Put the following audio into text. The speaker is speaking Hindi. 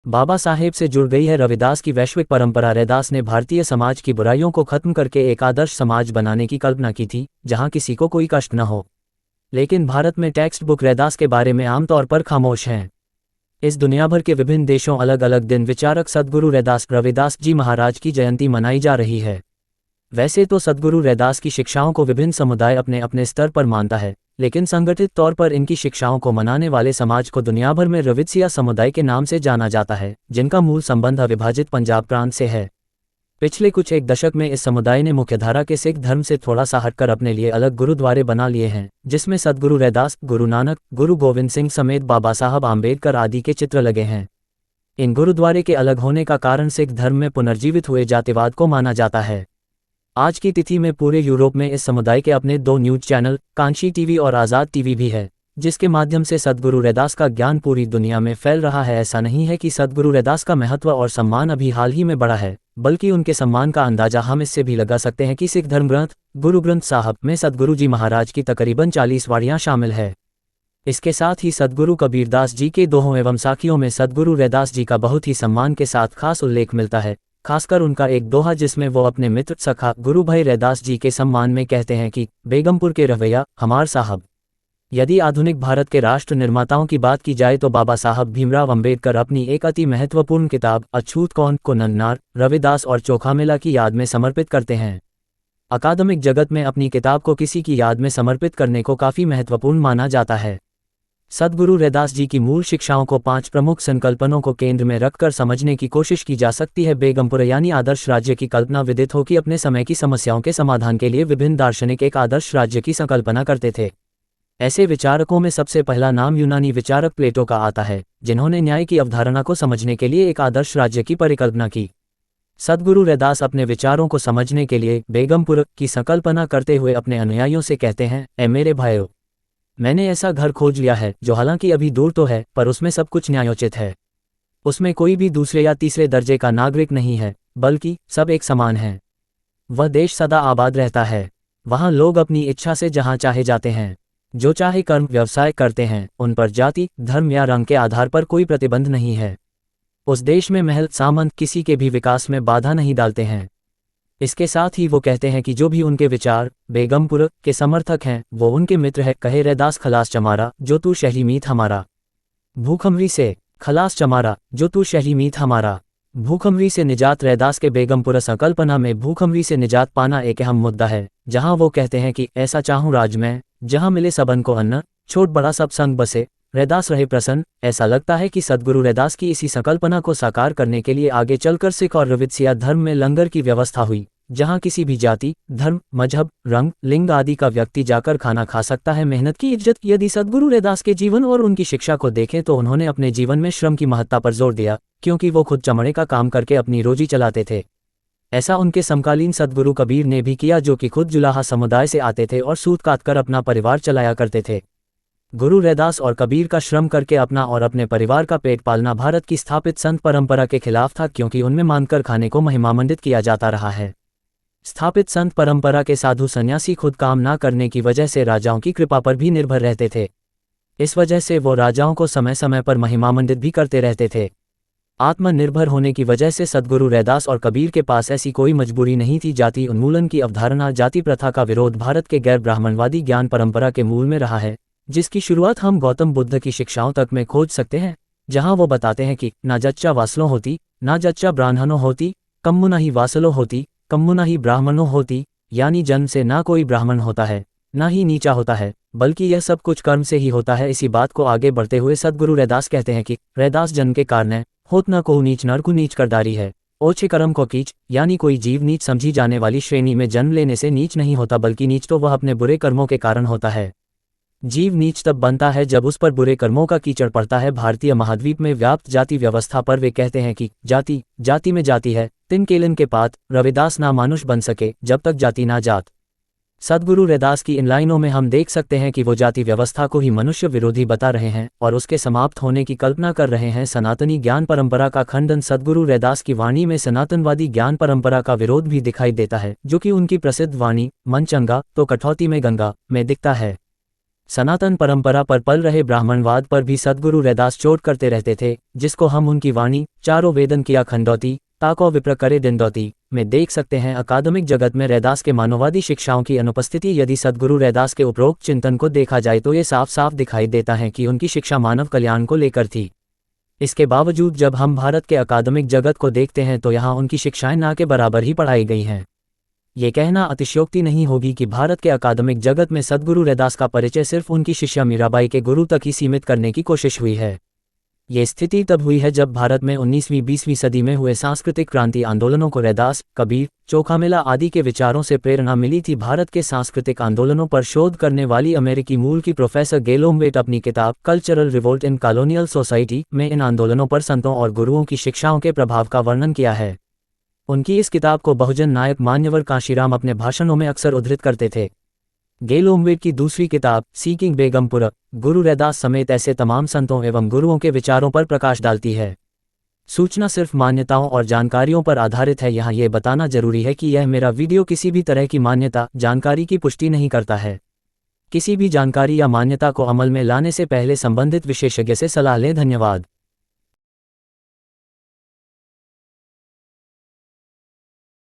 बाबा साहेब से जुड़ गई है रविदास की वैश्विक परंपरा। रैदास ने भारतीय समाज की बुराइयों को खत्म करके एक आदर्श समाज बनाने की कल्पना की थी, जहां किसी को कोई कष्ट न हो। लेकिन भारत में टेक्स्ट बुक रैदास के बारे में आमतौर पर खामोश हैं। इस दुनिया भर के विभिन्न देशों अलग अलग दिन विचारक सद्गुरु रविदास जी महाराज की जयंती मनाई जा रही है। वैसे तो सद्गुरु रैदास की शिक्षाओं को विभिन्न समुदाय अपने अपने स्तर पर मानता है, लेकिन संगठित तौर पर इनकी शिक्षाओं को मनाने वाले समाज को दुनिया भर में रविदसिया समुदाय के नाम से जाना जाता है, जिनका मूल संबंध अविभाजित पंजाब प्रांत से है। पिछले कुछ एक दशक में इस समुदाय ने मुख्यधारा के सिख धर्म से थोड़ा सा हटकर अपने लिए अलग गुरुद्वारे बना लिए हैं, जिसमें सद्गुरु रैदास, गुरु नानक, गुरु गोविंद सिंह समेत बाबा साहब आम्बेडकर आदि के चित्र लगे हैं। इन गुरुद्वारे के अलग होने का कारण सिख धर्म में पुनर्जीवित हुए जातिवाद को माना जाता है। आज की तिथि में पूरे यूरोप में इस समुदाय के अपने 2 न्यूज चैनल, कांशी टीवी और आज़ाद टीवी भी है, जिसके माध्यम से सद्गुरु रैदास का ज्ञान पूरी दुनिया में फैल रहा है। ऐसा नहीं है कि सद्गुरु रैदास का महत्व और सम्मान अभी हाल ही में बढ़ा है, बल्कि उनके सम्मान का अंदाजा हम इससे भी लगा सकते हैं कि सिख धर्म ग्रंथ गुरु ग्रंथ साहब में सद्गुरु जी महाराज की तकरीबन 40 वाड़ियाँ शामिल है। इसके साथ ही सद्गुरु कबीरदास जी के दोहों एवं साखियों में सद्गुरु रैदास जी का बहुत ही सम्मान के साथ खास उल्लेख मिलता है, खासकर उनका एक दोहा जिसमें वो अपने मित्र सखा गुरु भाई रैदास जी के सम्मान में कहते हैं कि बेगमपुर के रवैया हमार साहब। यदि आधुनिक भारत के राष्ट्र निर्माताओं की बात की जाए तो बाबा साहब भीमराव अंबेडकर अपनी एक अति महत्वपूर्ण किताब अछूत कौन को नन्नार, रविदास और चोखामेला की याद में समर्पित करते हैं। अकादमिक जगत में अपनी किताब को किसी की याद में समर्पित करने को काफ़ी महत्वपूर्ण माना जाता है। सद्गुरु रैदास जी की मूल शिक्षाओं को 5 प्रमुख संकल्पनों को केंद्र में रखकर समझने की कोशिश की जा सकती है। बेगमपुर यानी आदर्श राज्य की कल्पना विदित हो कि अपने समय की समस्याओं के समाधान के लिए विभिन्न दार्शनिक एक आदर्श राज्य की संकल्पना करते थे। ऐसे विचारकों में सबसे पहला नाम यूनानी विचारक प्लेटो का आता है, जिन्होंने न्याय की अवधारणा को समझने के लिए एक आदर्श राज्य की परिकल्पना की। सद्गुरु रैदास अपने विचारों को समझने के लिए बेगमपुर की संकल्पना करते हुए अपने अनुयायियों से कहते हैं, ऐ मेरे भाइयों, मैंने ऐसा घर खोज लिया है जो हालांकि अभी दूर तो है, पर उसमें सब कुछ न्यायोचित है। उसमें कोई भी दूसरे या तीसरे दर्जे का नागरिक नहीं है, बल्कि सब एक समान हैं। वह देश सदा आबाद रहता है। वहाँ लोग अपनी इच्छा से जहाँ चाहे जाते हैं, जो चाहे कर्म व्यवसाय करते हैं। उन पर जाति, धर्म या रंग के आधार पर कोई प्रतिबंध नहीं है। उस देश में महल सामंत किसी के भी विकास में बाधा नहीं डालते हैं। इसके साथ ही वो कहते हैं कि जो भी उनके विचार बेगमपुर के समर्थक हैं, वो उनके मित्र है। कहे रैदास खलास चमारा, जो तू शहरी मीत हमारा। भूखमरी से खलास चमारा, जो तू शहरी मीत हमारा। भूखमरी से निजात। रैदास के बेगमपुर संकल्पना में भूखमरी से निजात पाना एक अहम मुद्दा है, जहां वो कहते हैं कि ऐसा चाहूं राज में, जहां मिले सबन को अन्न, छोट बड़ा सब संग बसे, रैदास रहे प्रसन्न। ऐसा लगता है कि सद्गुरु रैदास की इसी संकल्पना को साकार करने के लिए आगे चलकर सिख और रविदसिया धर्म में लंगर की व्यवस्था हुई, जहां किसी भी जाति, धर्म, मजहब, रंग, लिंग आदि का व्यक्ति जाकर खाना खा सकता है। मेहनत की इज्जत। यदि सद्गुरु रैदास के जीवन और उनकी शिक्षा को देखें तो उन्होंने अपने जीवन में श्रम की महत्ता पर जोर दिया, क्योंकि वो खुद चमड़े का काम करके अपनी रोजी चलाते थे। ऐसा उनके समकालीन सद्गुरु कबीर ने भी किया, जो कि खुद जुलाहा समुदाय से आते थे और सूत काटकर अपना परिवार चलाया करते थे। गुरु रैदास और कबीर का श्रम करके अपना और अपने परिवार का पेट पालना भारत की स्थापित संत परंपरा के खिलाफ था, क्योंकि उनमें मानकर खाने को महिमामंडित किया जाता रहा है। स्थापित संत परंपरा के साधु सन्यासी खुद काम ना करने की वजह से राजाओं की कृपा पर भी निर्भर रहते थे। इस वजह से वो राजाओं को समय समय पर महिमामंडित भी करते रहते थे। आत्मनिर्भर होने की वजह से सद्गुरु रैदास और कबीर के पास ऐसी कोई मजबूरी नहीं थी। जाति उन्मूलन की अवधारणा, जाति प्रथा का विरोध भारत के गैर ब्राह्मणवादी ज्ञान परंपरा के मूल में रहा है, जिसकी शुरुआत हम गौतम बुद्ध की शिक्षाओं तक में खोज सकते हैं, जहां वो बताते हैं कि ना जच्चा वासलो होती, ना जच्चा ब्राह्मणों होती, कम्मुना ही वासलो होती, कम्मुना ही ब्राह्मणों होती। यानी जन्म से ना कोई ब्राह्मण होता है, ना ही नीचा होता है, बल्कि यह सब कुछ कर्म से ही होता है। इसी बात को आगे बढ़ते हुए सद्गुरु रैदास कहते हैं कि रैदास जन्म के कारण है, होत न को नीच नर को नीच करदारी है। ओछे कर्म को कीच, यानी कोई जीव नीच समझी जाने वाली श्रेणी में जन्म लेने से नीच नहीं होता, बल्कि नीच तो वह अपने बुरे कर्मों के कारण होता है। जीव नीच तब बनता है जब उस पर बुरे कर्मों का कीचड़ पड़ता है। भारतीय महाद्वीप में व्याप्त जाति व्यवस्था पर वे कहते हैं कि जाति जाति में जाति है, तिन केलन के पात, रविदास ना मानुष बन सके जब तक जाति ना जात। सद्गुरु रैदास की इन लाइनों में हम देख सकते हैं कि वो जाति व्यवस्था को ही मनुष्य विरोधी बता रहे हैं और उसके समाप्त होने की कल्पना कर रहे हैं। सनातनी ज्ञान परंपरा का खंडन। सद्गुरु रैदास की वाणी में सनातनवादी ज्ञान परंपरा का विरोध भी दिखाई देता है, जो कि उनकी प्रसिद्ध वाणी मन चंगा तो कठौती में गंगा में दिखता है। सनातन परंपरा पर पल रहे ब्राह्मणवाद पर भी सद्गुरु रैदास चोट करते रहते थे, जिसको हम उनकी वाणी चारों वेदन किया खंडौती ताको विप्र करे दिनदौती में देख सकते हैं। अकादमिक जगत में रैदास के मानववादी शिक्षाओं की अनुपस्थिति। यदि सद्गुरु रैदास के उपरोक्त चिंतन को देखा जाए तो ये साफ साफ दिखाई देता है कि उनकी शिक्षा मानव कल्याण को लेकर थी। इसके बावजूद जब हम भारत के अकादमिक जगत को देखते हैं तो यहाँ उनकी शिक्षाएं ना के बराबर ही पढ़ाई गई हैं। ये कहना अतिशयोक्ति नहीं होगी कि भारत के अकादमिक जगत में सद्गुरु रैदास का परिचय सिर्फ उनकी शिष्या मीराबाई के गुरु तक ही सीमित करने की कोशिश हुई है। ये स्थिति तब हुई है जब भारत में 19वीं-20वीं सदी में हुए सांस्कृतिक क्रांति आंदोलनों को रैदास, कबीर, चोखामेला आदि के विचारों से प्रेरणा मिली थी। भारत के सांस्कृतिक आंदोलनों पर शोध करने वाली अमेरिकी मूल की प्रोफेसर गेलोमवेट अपनी किताब cultural revolt in colonial society में इन आंदोलनों पर संतों और गुरुओं की शिक्षाओं के प्रभाव का वर्णन किया है। उनकी इस किताब को बहुजन नायक मान्यवर कांशीराम अपने भाषणों में अक्सर उद्धृत करते थे। गेलोमवेट की दूसरी किताब सीकिंग बेगमपुर गुरु रैदास समेत ऐसे तमाम संतों एवं गुरुओं के विचारों पर प्रकाश डालती है। सूचना सिर्फ मान्यताओं और जानकारियों पर आधारित है। यहाँ ये बताना जरूरी है कि यह मेरा वीडियो किसी भी तरह की मान्यता जानकारी की पुष्टि नहीं करता है। किसी भी जानकारी या मान्यता को अमल में लाने से पहले संबंधित विशेषज्ञ से सलाह लें। धन्यवाद।